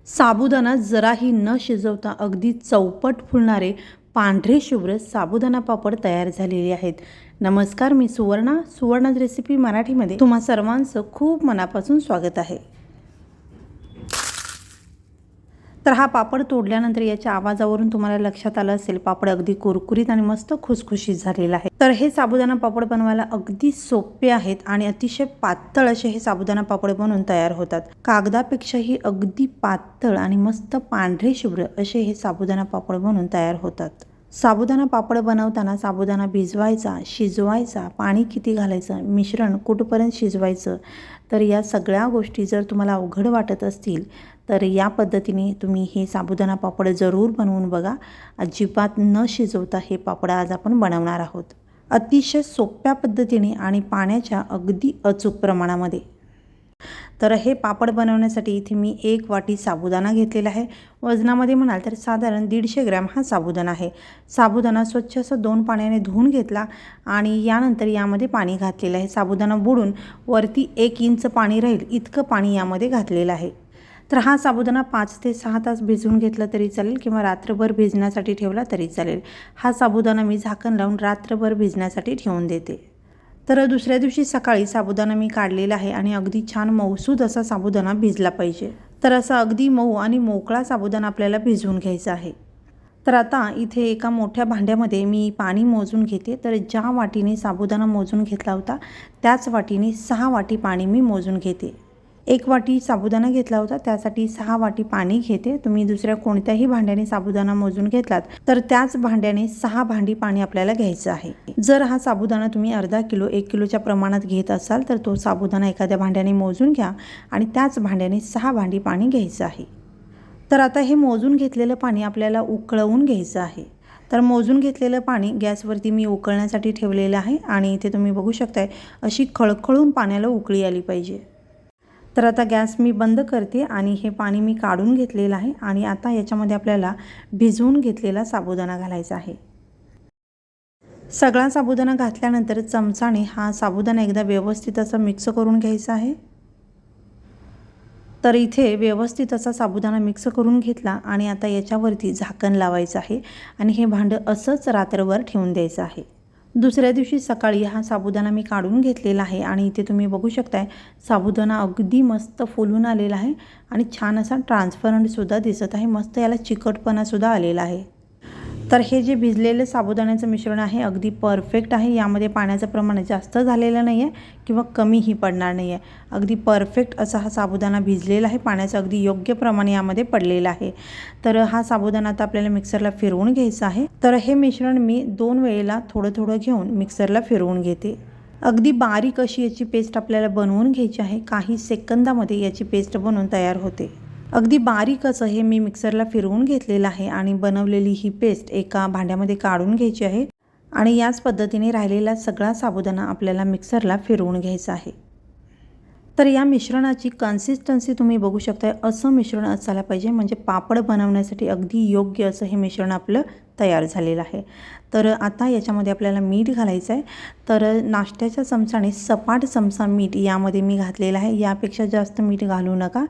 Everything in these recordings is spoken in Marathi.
साबुदाणा जराही न शिजवता अगदी चौपट फुलणारे पांढरे शुभ्र साबुदाणा पापड तयार झालेले आहेत. नमस्कार, मी सुवर्णाज रेसिपी मराठीमध्ये तुम्हा सर्वांचं खूप मनापासून स्वागत आहे. तर हा पापड तोडल्यानंतर याच्या आवाजावरून तुम्हाला लक्षात आलं असेल, पापड अगदी कुरकुरीत आणि मस्त खुसखुशीत झालेला आहे. तर हे साबुदाणा पापड बनवायला अगदी सोपे आहेत आणि अतिशय पातळ असे हे साबुदाणा पापड बनवून तयार होतात. कागदापेक्षाही अगदी पातळ आणि मस्त पांढरे शुभ्र असे हे साबुदाणा पापड बनवून तयार होतात. साबुदाणा पापड बनवताना साबुदाणा भिजवायचा, शिजवायचा, पाणी किती घालायचं, मिश्रण कुठपर्यंत शिजवायचं, तर या सगळ्या गोष्टी जर तुम्हाला अवघड वाटत असतील तर या पद्धतीने तुम्ही हे साबुदाणा पापड जरूर बनवून बघा. अजिबात न शिजवता हे पापड आज आपण बनवणार आहोत, अतिशय सोप्या पद्धतीने आणि पाण्याच्या अगदी अचूक प्रमाणामध्ये. तर हे पापड बनवण्यासाठी इथे मी 1 वाटी साबुदाणा घेतलेला आहे. वजनामध्ये म्हणाल तर साधारण 150 ग्रॅम हा साबुदाणा आहे. साबुदाणा स्वच्छ असं 2 पाण्याने धुवून घेतला आणि यानंतर यामध्ये पाणी घातलेलं आहे. साबुदाणा बुडून वरती 1 इंच पाणी राहील इतकं पाणी यामध्ये घातलेलं आहे. तर हा साबुदाणा 5 ते 6 तास भिजवून घेतला तरी चालेल किंवा रात्रभर भिजण्यासाठी ठेवला तरी चालेल. हा साबुदाणा मी झाकण लावून रात्रभर भिजण्यासाठी ठेवून देते. तर दुसऱ्या दिवशी सकाळी साबुदाणा मी काढलेला आहे आणि अगदी छान मऊसूद असा साबुदाणा भिजला पाहिजे. तर असा अगदी मऊ आणि मोकळा साबुदाणा आपल्याला भिजवून घ्यायचा आहे. तर आता इथे एका मोठ्या भांड्यामध्ये मी पाणी मोजून घेते. तर ज्या वाटीने साबुदाणा मोजून घेतला होता त्याच वाटीने 6 वाटी पाणी मी मोजून घेते. 1 वाटी साबुदाणा घेतला होता त्यासाठी 6 वाटी पाणी घेते. तुम्ही दुसऱ्या कोणत्याही भांड्याने साबुदाणा मोजून घेतलात तर त्याच भांड्याने 6 भांडी पाणी आपल्याला घ्यायचं आहे. जर हा साबुदाणा तुम्ही अर्धा किलो 1 किलोच्या प्रमाणात घेत असाल तर तो साबुदाणा एखाद्या भांड्याने मोजून घ्या आणि त्याच भांड्याने 6 भांडी पाणी घ्यायचं आहे. तर आता हे मोजून घेतलेलं पाणी आपल्याला उकळवून घ्यायचं आहे. तर मोजून घेतलेलं पाणी गॅसवरती मी उकळण्यासाठी ठेवलेलं आहे आणि इथे तुम्ही बघू शकताय अशी खळखळून पाण्याला उकळी आली पाहिजे. तर आता गॅस मी बंद करते आणि हे पाणी मी काढून घेतलेलं आहे आणि आता याच्यामध्ये आपल्याला भिजवून घेतलेला साबुदाणा घालायचा आहे. सगळा साबुदाणा घातल्यानंतर चमचाने हा साबुदाणा एकदा व्यवस्थित असं मिक्स करून घ्यायचा आहे. तर इथे व्यवस्थित असा साबुदाणा मिक्स करून घेतला आणि आता याच्यावरती झाकण लावायचं आहे आणि हे भांडं असंच रात्रभर ठेवून द्यायचं आहे. दुसऱ्या दिवशी सकाळी हा साबुदाणा मी काढून घेतलेला आहे आणि इथे तुम्ही बघू शकताय साबुदाणा अगदी मस्त फुलून आलेला आहे आणि छान असा ट्रान्सपरंटसुद्धा दिसत आहे. मस्त याला चिकटपणासुद्धा आलेला आहे. तर हे जे भिजलेलं साबुदाण्याचं मिश्रण आहे अगदी परफेक्ट आहे. यामध्ये पाण्याचं प्रमाण जास्त झालेलं नाही आहे किंवा कमीही पडणार नाही आहे. अगदी परफेक्ट असा हा साबुदाणा भिजलेला आहे. पाण्याचं अगदी योग्य प्रमाणे यामध्ये पडलेलं आहे. तर हा साबुदाणा आता आपल्याला मिक्सरला फिरवून घ्यायचा आहे. तर हे मिश्रण मी 2 वेळेला थोडं थोडं घेऊन मिक्सरला फिरवून घेते. अगदी बारीक अशी याची पेस्ट आपल्याला बनवून घ्यायची आहे. काही सेकंदामध्ये याची पेस्ट बनवून तयार होते. अगदी बारीक असं हे मी मिक्सरला फिरवून घेतलेलं आहे आणि बनवलेली ही पेस्ट एका भांड्यामध्ये काढून घ्यायची आहे आणि याच पद्धतीने राहिलेला सगळा साबुदाणा आपल्याला मिक्सरला फिरवून घ्यायचा आहे. तर या मिश्रणाची कन्सिस्टन्सी तुम्ही बघू शकताय. असं मिश्रण असायला पाहिजे म्हणजे पापड बनवण्यासाठी अगदी योग्य असं हे मिश्रण आपलं तयार झालेलं आहे. तर आता याच्यामध्ये आपल्याला मीठ घालायचं आहे. तर नाश्त्याच्या चमचाने सपाट चमचा मीठ यामध्ये मी घातलेलं आहे. यापेक्षा जास्त मीठ घालू नका.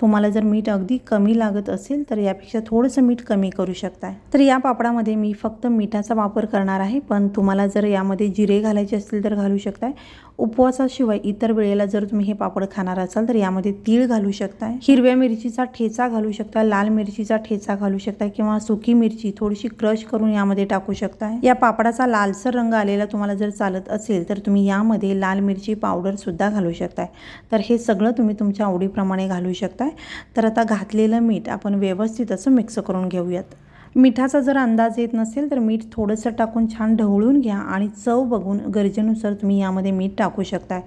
तुम्हाला जर मीठ अगदी कमी लागत असेल तर यापेक्षा थोडंसं मीठ कमी करू शकताय. तर या पापडामध्ये मी फक्त मिठाचा वापर करणार आहे, पण तुम्हाला जर यामध्ये जिरे घालायचे असतील तर घालू शकताय. उपवासाशिवाय इतर वेळेला जर तुम्ही हे पापड खाणार असाल तर यामध्ये तीळ घालू शकताय, हिरव्या मिरचीचा ठेचा घालू शकता, लाल मिरचीचा ठेचा घालू शकताय किंवा सुकी मिरची थोडीशी क्रश करून यामध्ये टाकू शकताय. या पापडाचा लालसर रंग आलेला तुम्हाला जर चालत असेल तर तुम्ही यामध्ये लाल मिरची पावडर सुद्धा घालू शकताय. तर हे सगळं तुम्ही तुमच्या आवडीप्रमाणे घालू शकताय. तर आता घातलेलं मीठ आपण व्यवस्थित असं मिक्स करून घेऊयात. मिठाचा जर अंदाज येत नसेल तर मीठ थोडंसं टाकून छान ढवळून घ्या आणि चव बघून गरजेनुसार तुम्ही यामध्ये मीठ टाकू शकताय.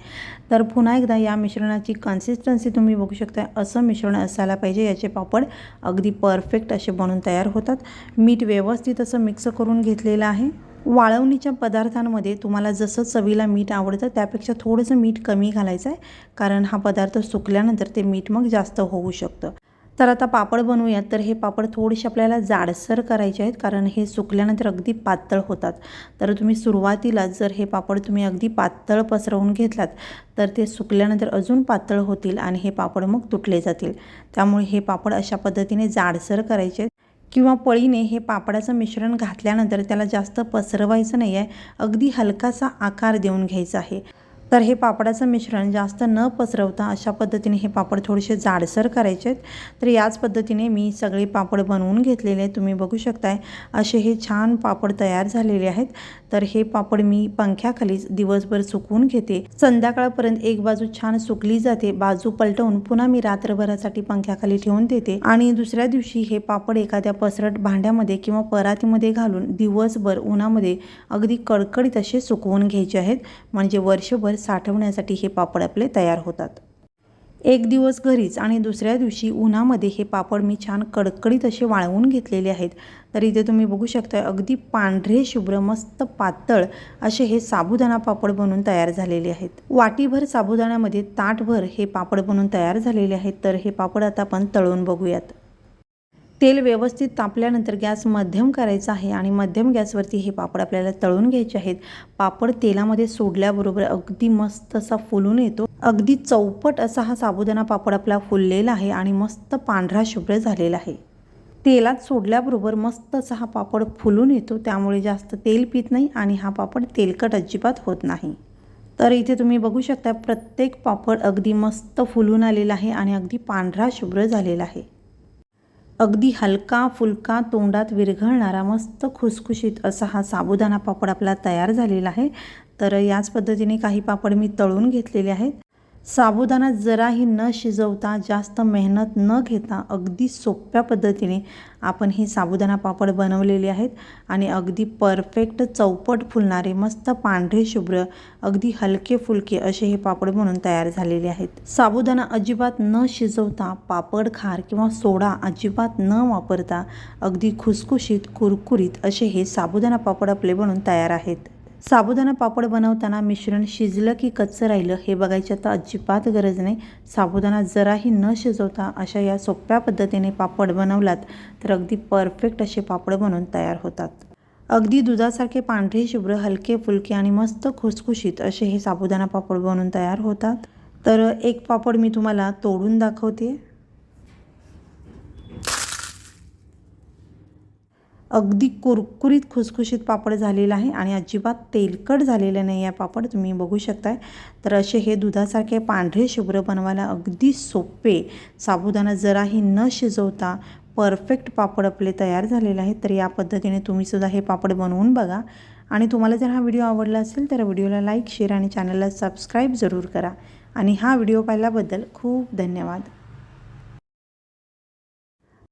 तर पुन्हा एकदा या मिश्रणाची कन्सिस्टन्सी तुम्ही बघू शकताय. असं मिश्रण असायला पाहिजे. याचे पापड अगदी परफेक्ट असे बनून तयार होतात. मीठ व्यवस्थित असं मिक्स करून घेतलेलं आहे. वाळवणीच्या पदार्थांमध्ये तुम्हाला जसं चवीला मीठ आवडतं त्यापेक्षा थोडंसं मीठ कमी घालायचं आहे, कारण हा पदार्थ सुकल्यानंतर ते मीठ मग जास्त होऊ शकतं. तर आता पापड बनवूयात. तर हे पापड थोडेसे आपल्याला जाडसर करायचे आहेत, कारण हे सुकल्यानंतर अगदी पातळ होतात. तर तुम्ही सुरुवातीला जर हे पापड तुम्ही अगदी पातळ पसरवून घेतलात तर ते सुकल्यानंतर अजून पातळ होतील आणि हे पापड मग तुटले जातील. त्यामुळे हे पापड अशा पद्धतीने जाडसर करायचे आहेत. किंवा पळीने हे पापडाचं मिश्रण घातल्यानंतर त्याला जास्त पसरवायचं नाही आहे, अगदी हलकासा आकार देऊन घ्यायचा आहे. तर हे पापडाचं मिश्रण जास्त न पसरवता अशा पद्धतीने हे पापड थोडेसे जाडसर करायचे आहेत. तर याच पद्धतीने मी सगळे पापड बनवून घेतलेले आहेत. तुम्ही बघू शकताय असे हे छान पापड तयार झालेले आहेत. तर हे पापड मी पंख्याखालीच दिवसभर सुकवून घेते. संध्याकाळपर्यंत एक बाजू छान सुकली जाते, बाजू पलटवून पुन्हा मी रात्रभरासाठी पंख्याखाली ठेवून देते आणि दुसऱ्या दिवशी हे पापड एखाद्या पसरट भांड्यामध्ये किंवा परातीमध्ये घालून दिवसभर उन्हामध्ये अगदी कडकडीत असे सुकवून घ्यायचे आहेत. म्हणजे वर्षभर साठवण्यासाठी हे पापड आपले तयार होतात. एक दिवस घरीच आणि दुसऱ्या दिवशी उन्हामध्ये हे पापड मी छान कडकडीत असे वाळवून घेतलेले आहेत. तर इथे तुम्ही बघू शकता अगदी पांढरे शुभ्र मस्त पातळ असे हे साबुदाणा पापड बनून तयार झालेले आहेत. वाटीभर साबुदाण्यामध्ये ताटभर हे पापड बनून तयार झालेले आहेत. तर हे पापड आता आपण तळून बघूयात. तेल व्यवस्थित तापल्यानंतर गॅस मध्यम करायचा आहे आणि मध्यम गॅसवरती हे पापड आपल्याला तळून घ्यायचे आहेत. पापड तेलामध्ये सोडल्याबरोबर अगदी मस्त असा फुलून येतो. अगदी चौपट असा हा साबुदाणा पापड आपला फुललेला आहे आणि मस्त पांढरा शुभ्र झालेला आहे. तेलात सोडल्याबरोबर मस्त असा हा पापड फुलून येतो, त्यामुळे जास्त तेल पित नाही आणि हा पापड तेलकट अजिबात होत नाही. तर इथे तुम्ही बघू शकता प्रत्येक पापड अगदी मस्त फुलून आलेला आहे आणि अगदी पांढरा शुभ्र झालेला आहे. अगदी हलका फुलका तोंडात विरघळणारा मस्त खुसखुशीत असा हा साबुदाणा पापड आपला तयार झालेला आहे. तर याच पद्धतीने काही पापड मी तळून घेतलेले आहेत. साबुदाणा जराही न शिजवता जास्त मेहनत न घेता अगदी सोप्या पद्धतीने आपण हे साबुदाणा पापड बनवलेले आहेत आणि अगदी परफेक्ट चौपट फुलणारे मस्त पांढरे शुभ्र अगदी हलके फुलके असे हे पापड बनून तयार झालेले आहेत. साबुदाणा अजिबात न शिजवता पापड खार किंवा सोडा अजिबात न वापरता अगदी खुसखुशीत कुरकुरीत असे हे साबुदाणा पापड आपले बनून तयार आहेत. साबुदाणा पापड बनवताना मिश्रण शिजलं की कच्चं राहिलं हे बघायची आता अजिबात गरज नाही. साबुदाणा जराही न शिजवता अशा या सोप्या पद्धतीने पापड बनवलात तर अगदी परफेक्ट असे पापड बनवून तयार होतात. अगदी दुधासारखे पांढरे शुभ्र हलके फुलके आणि मस्त खुसखुशीत असे हे साबुदाणा पापड बनवून तयार होतात. तर एक पापड मी तुम्हाला तोडून दाखवते. अगदी कुरकुरीत खुसखुशीत पापड झालेला आहे आणि अजिबात तेलकट झालेलं नाही आहे पापड, तुम्ही बघू शकताय. तर असे हे दुधासारखे पांढरे शुभ्र बनवायला अगदी सोपे साबुदाणा जराही न शिजवता परफेक्ट पापड आपले तयार झालेले आहेत. तर या पद्धतीने तुम्हीसुद्धा हे पापड बनवून बघा आणि तुम्हाला जर हा व्हिडिओ आवडला असेल तर व्हिडिओला लाईक शेअर आणि चॅनलला सबस्क्राईब जरूर करा. आणि हा व्हिडिओ पाहिल्याबद्दल खूप धन्यवाद.